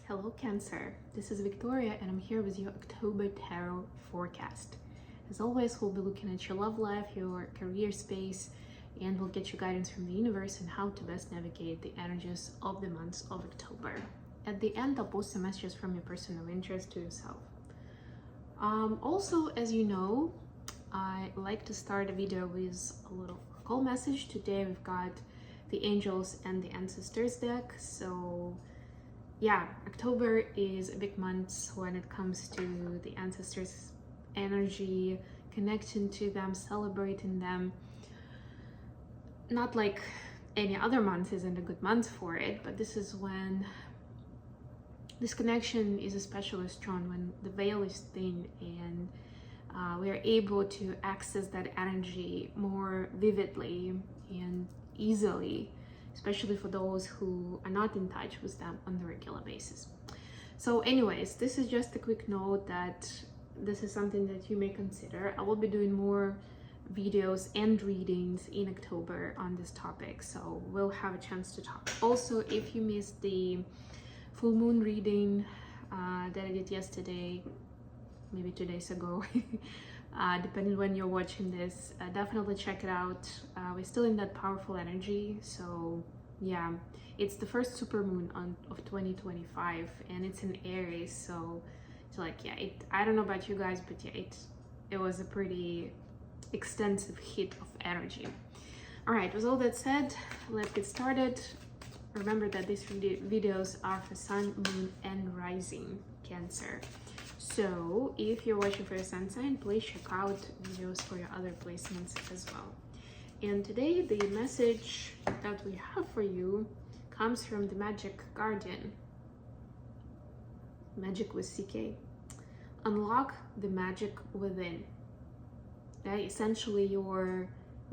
Hello Cancer, this is Victoria and I'm here with your October Tarot forecast. As always, we'll be looking at your love life, your career space, and we'll get you guidance from the universe on how to best navigate the energies of the months of October. At the end, I'll post some messages from your person of interest to yourself. Also, as you know, I like to start a video with a little call message. Today we've got the Angels and the Ancestors deck. So yeah, October is a big month when it comes to the ancestors' energy, connection to them, celebrating them. Not like any other month isn't a good month for it, but this is when this connection is especially strong, when the veil is thin and we are able to access that energy more vividly and easily, especially for those who are not in touch with them on a regular basis. So anyways, this is just a quick note that this is something that you may consider. I will be doing more videos and readings in October on this topic, so we'll have a chance to talk. Also, if you missed the full moon reading that I did yesterday, maybe 2 days ago, depending when you're watching this, definitely check it out. We're still in that powerful energy, so yeah, it's the first super moon of 2025 and it's in Aries, so it's like, yeah, I don't know about you guys, but yeah, it was a pretty extensive hit of energy. All right, with all that said, let's get started. Remember that these videos are for Sun, Moon, and Rising Cancer. So if you're watching for your sun sign, please check out videos for your other placements as well. And today the message that we have for you comes from the Magic Guardian. Magic with CK. Unlock the magic within. Right? Essentially your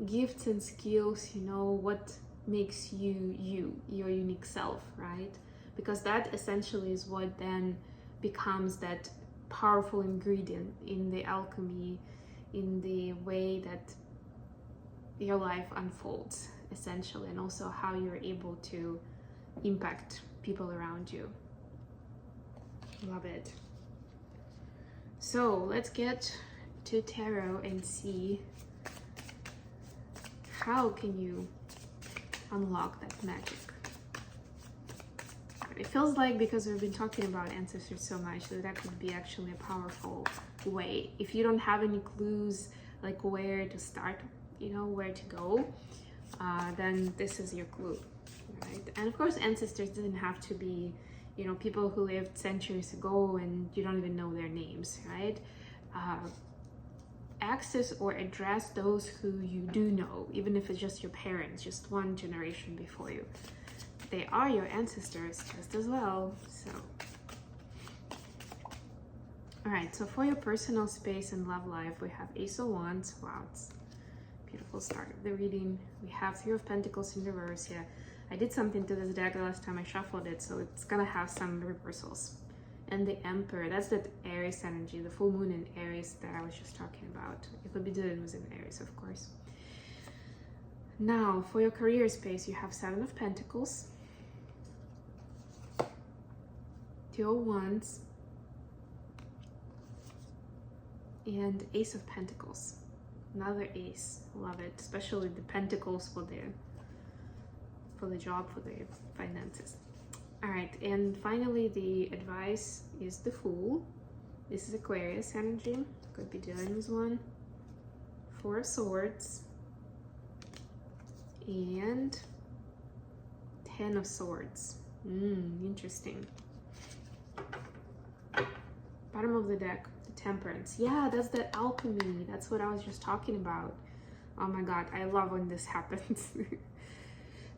gifts and skills, you know, what makes you, your unique self, right? Because that essentially is what then becomes that powerful ingredient in the alchemy, in the way that your life unfolds, essentially, and also how you're able to impact people around you. Love it. So let's get to tarot and see how can you unlock that magic. It feels like, because we've been talking about ancestors so much, that could be actually a powerful way. If you don't have any clues like where to start, you know, where to go, then this is your clue, right? And of course, ancestors doesn't have to be, you know, people who lived centuries ago and you don't even know their names, right? Access or address those who you do know, even if it's just your parents, just one generation before you. They are your ancestors just as well. So all right, so for your personal space and love life, we have Ace of Wands. Wow, it's a beautiful start of the reading. We have Three of Pentacles in reverse. Yeah, I did something to this deck the last time I shuffled it, so it's gonna have some reversals. And the Emperor, that's that Aries energy, the full moon in Aries that I was just talking about. It could be dealing with in Aries, of course. Now for your career space, you have Seven of Pentacles, Two of Wands, and Ace of Pentacles. Another ace. Love it, especially the pentacles for the job, for the finances. All right, and finally the advice is the Fool. This is Aquarius energy, could be dealing with one. Four of Swords and Ten of Swords. Interesting. Bottom of the deck, the Temperance. Yeah, that's that alchemy. That's what I was just talking about. Oh my god, I love when this happens.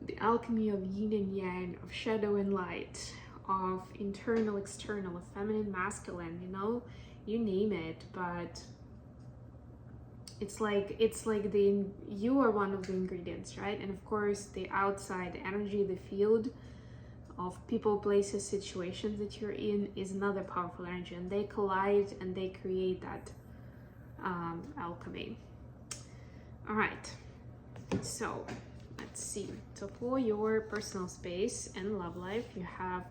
The alchemy of yin and yang, of shadow and light, of internal, external, of feminine, masculine, you know, you name it. But it's like you are one of the ingredients, right? And of course the outside, the energy, the field of people, places, situations that you're in is another powerful energy, and they collide and they create that alchemy. All right, so let's see. So for your personal space and love life, you have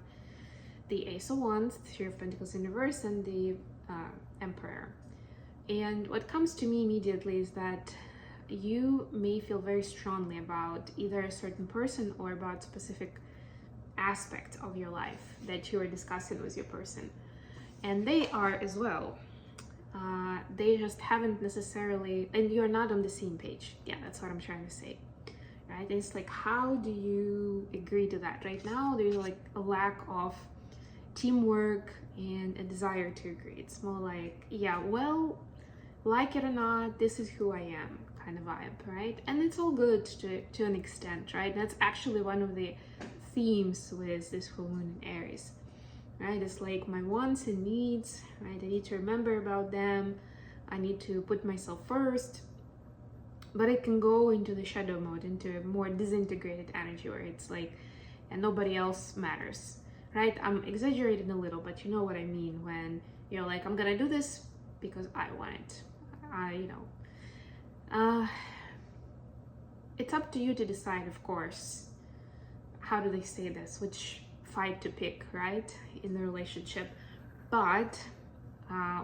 the Ace of Wands, Three of Pentacles in reverse, and the Emperor. And what comes to me immediately is that you may feel very strongly about either a certain person or about specific aspect of your life that you are discussing with your person. And they are as well. They just haven't necessarily, and you're not on the same page. Yeah, that's what I'm trying to say. Right? It's like, how do you agree to that? Right now, there's like a lack of teamwork and a desire to agree. It's more like, yeah, well, like it or not, this is who I am kind of vibe, right? And it's all good to an extent, right? That's actually one of the themes with this full moon in Aries, right? It's like my wants and needs, right? I need to remember about them. I need to put myself first, but it can go into the shadow mode, into a more disintegrated energy where it's like, and nobody else matters, right? I'm exaggerating a little, but you know what I mean when you're like, I'm gonna do this because I want it. It's up to you to decide, of course, how do they say this, which fight to pick, right, in the relationship. But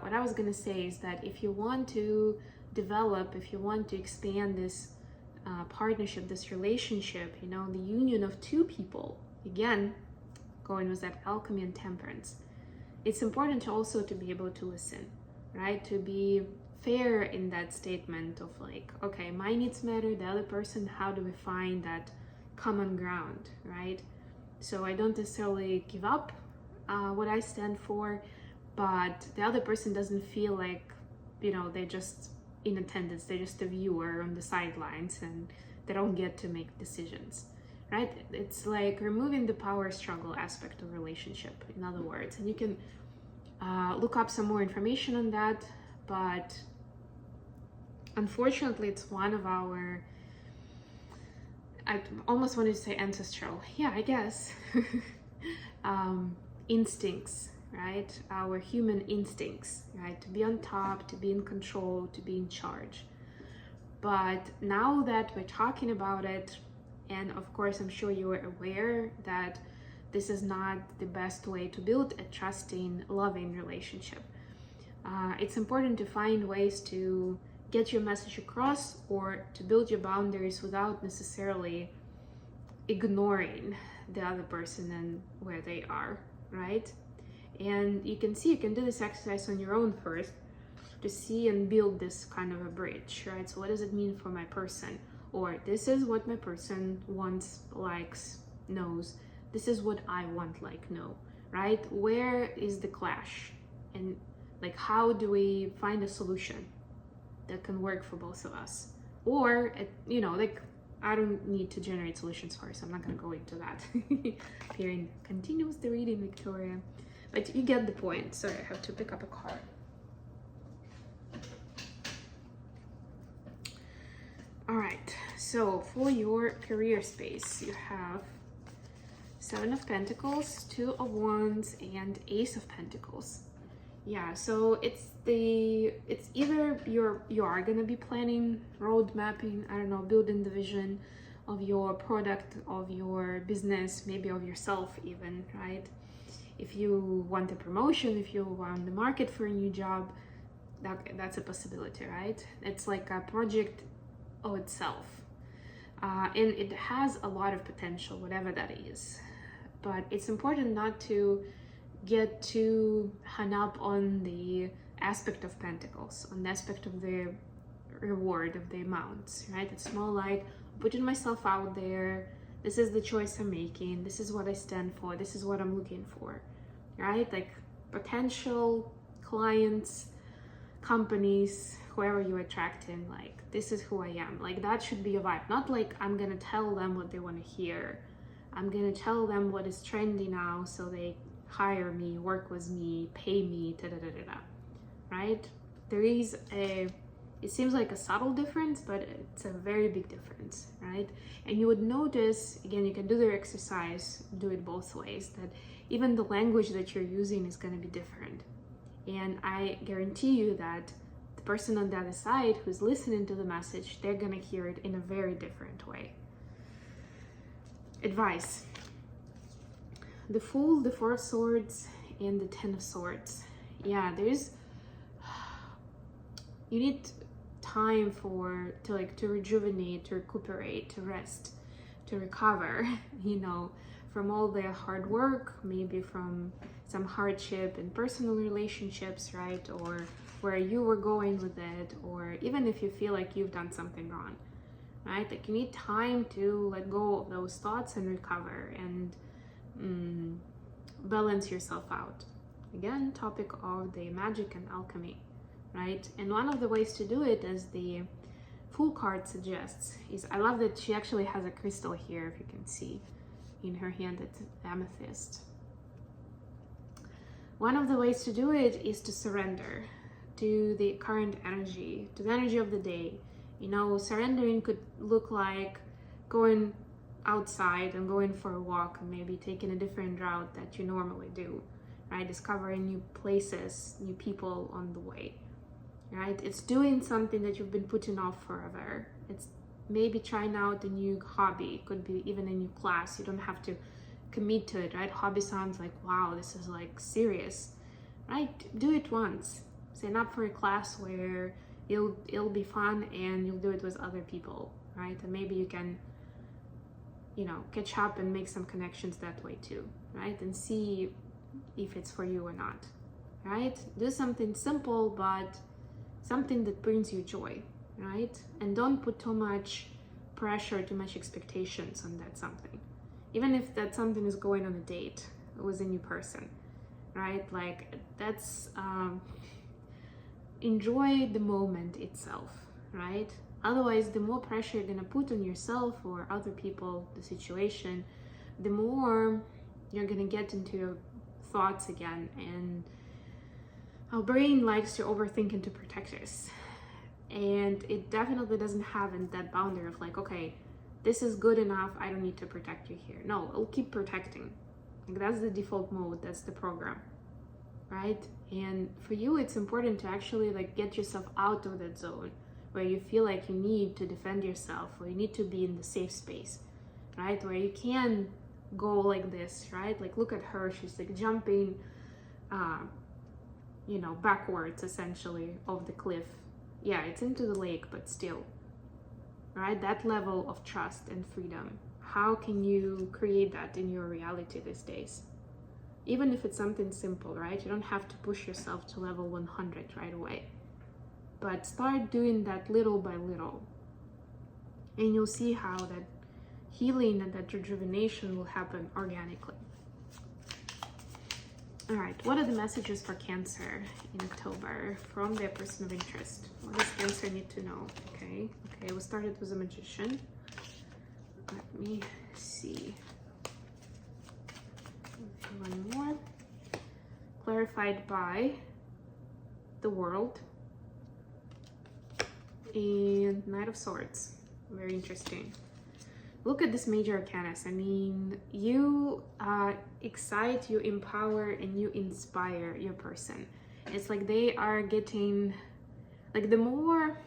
what I was gonna say is that if you want to develop, if you want to expand this partnership, this relationship, you know, the union of two people, again, going with that alchemy and temperance, it's important to also to be able to listen, right? To be fair in that statement of like, okay, my needs matter, the other person, how do we find that common ground, right? So I don't necessarily give up what I stand for, but the other person doesn't feel like, you know, they're just in attendance, they're just a viewer on the sidelines and they don't get to make decisions, right? It's like removing the power struggle aspect of relationship, in other words. And you can look up some more information on that, but unfortunately it's one of our, I almost wanted to say ancestral, yeah, I guess, instincts, right? Our human instincts, right? To be on top, to be in control, to be in charge. But now that we're talking about it, and of course I'm sure you are aware that this is not the best way to build a trusting, loving relationship. It's important to find ways to get your message across or to build your boundaries without necessarily ignoring the other person and where they are, right? And you can do this exercise on your own first to see and build this kind of a bridge, right? So what does it mean for my person? Or this is what my person wants, likes, knows. This is what I want, like, know, right? Where is the clash? And like, how do we find a solution that can work for both of us? Or, you know, like, I don't need to generate solutions first. I'm not going to go into that. Here continues the reading, Victoria. But you get the point. Sorry, I have to pick up a card. All right. So for your career space, you have Seven of Pentacles, Two of Wands, and Ace of Pentacles. Yeah, so it's either you are gonna be planning, road mapping, I don't know, building the vision of your product, of your business, maybe of yourself even, right? If you want a promotion, if you are on the market for a new job, that's a possibility, right? It's like a project of itself. And it has a lot of potential, whatever that is. But it's important not to get too hung up on the aspect of Pentacles, on the aspect of the reward, of the amounts, right? It's more like putting myself out there. This is the choice I'm making. This is what I stand for. This is what I'm looking for, right? Like potential clients, companies, whoever you're attracting, like this is who I am. Like that should be a vibe. Not like I'm gonna tell them what they want to hear. I'm gonna tell them what is trendy now so they hire me, work with me, pay me, right? There is it seems like a subtle difference, but it's a very big difference, right? And you would notice, again, you can do the exercise, do it both ways, that even the language that you're using is going to be different. And I guarantee you that the person on the other side who's listening to the message, they're going to hear it in a very different way. Advice. the Fool, the Four of Swords, and the Ten of Swords. Yeah, you need time to rejuvenate, to recuperate, to rest, to recover, from all the hard work, maybe from some hardship in personal relationships, right? Or where you were going with it, or even if you feel like you've done something wrong, right? Like you need time to let go of those thoughts and recover and balance yourself out. Again, topic of the magic and alchemy, right? And one of the ways to do it, as the Fool card suggests, is, I love that she actually has a crystal here, if you can see in her hand, it's amethyst. One of the ways to do it is to surrender to the current energy, to the energy of the day. Surrendering could look like going outside and going for a walk and maybe taking a different route that you normally do, right? Discovering new places, new people on the way, right? It's doing something that you've been putting off forever. It's maybe trying out a new hobby. It could be even a new class. You don't have to commit to it, right? Hobby sounds like, wow, this is like serious, right? Do it once. Sign up for a class where it'll be fun and you'll do it with other people, right? And maybe you can, catch up and make some connections that way too, right? And see if it's for you or not, right? Do something simple, but something that brings you joy, right? And don't put too much pressure, too much expectations on that something. Even if that something is going on a date with a new person, right? Like that's, enjoy the moment itself, right? Otherwise, the more pressure you're gonna put on yourself or other people, the situation, the more you're gonna get into your thoughts again. And our brain likes to overthink and to protect us. And it definitely doesn't have that boundary of like, okay, this is good enough, I don't need to protect you here. No, it'll keep protecting. Like that's the default mode, that's the program, right? And for you, it's important to actually like get yourself out of that zone where you feel like you need to defend yourself, or you need to be in the safe space, right? Where you can go like this, right? Like look at her, she's like jumping, backwards essentially of the cliff. Yeah, it's into the lake, but still, right? That level of trust and freedom. How can you create that in your reality these days? Even if it's something simple, right? You don't have to push yourself to level 100 right away. But start doing that little by little. And you'll see how that healing and that rejuvenation will happen organically. All right, what are the messages for Cancer in October from their person of interest? What does Cancer need to know? Okay, we started with a Magician. Let me see. One more. Clarified by the World. And Knight of Swords. Very interesting. Look at this major arcanus. I mean, you excite, you empower, and you inspire your person. It's like they are getting, like the more,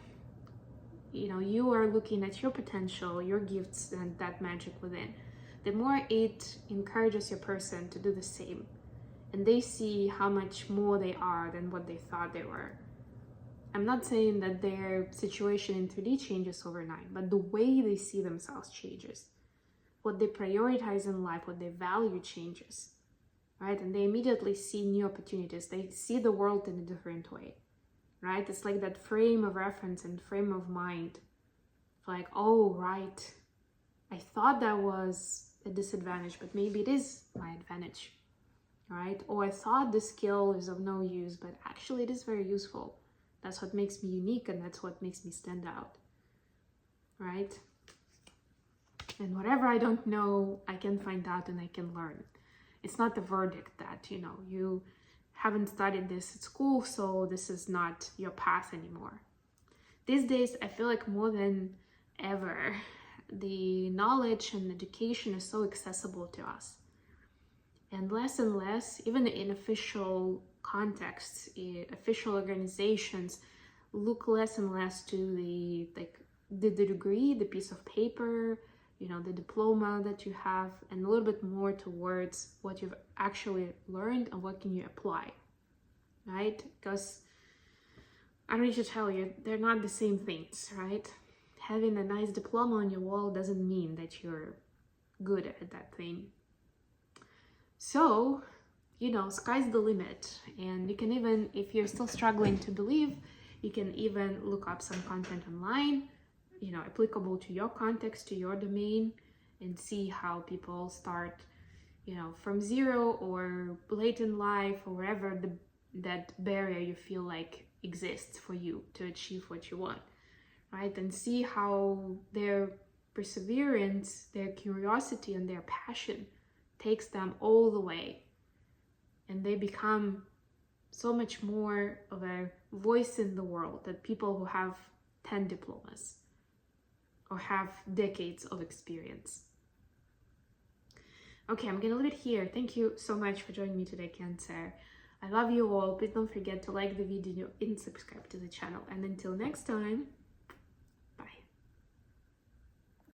you are looking at your potential, your gifts, and that magic within, the more it encourages your person to do the same. And they see how much more they are than what they thought they were. I'm not saying that their situation in 3D changes overnight, but the way they see themselves changes. What they prioritize in life, what they value changes, right? And they immediately see new opportunities. They see the world in a different way, right? It's like that frame of reference and frame of mind. Like, oh, right, I thought that was a disadvantage, but maybe it is my advantage, right? Or I thought this skill is of no use, but actually it is very useful. That's what makes me unique, and that's what makes me stand out, right? And whatever I don't know, I can find out and I can learn. It's not the verdict that, you haven't studied this at school, so this is not your path anymore. These days, I feel like more than ever, the knowledge and education is so accessible to us. And less, even in official contexts, official organizations look less and less to the degree, the piece of paper, the diploma that you have, and a little bit more towards what you've actually learned and what can you apply, right? Because I don't need to tell you, they're not the same things, right? Having a nice diploma on your wall doesn't mean that you're good at that thing. So, sky's the limit. And you can even, if you're still struggling to believe, you can even look up some content online, applicable to your context, to your domain, and see how people start, from zero or late in life or wherever that barrier you feel like exists for you to achieve what you want, right? And see how their perseverance, their curiosity, and their passion takes them all the way, and they become so much more of a voice in the world than people who have 10 diplomas or have decades of experience. Okay, I'm gonna leave it here. Thank you so much for joining me today, Cancer. I love you all. Please don't forget to like the video and subscribe to the channel. And until next time,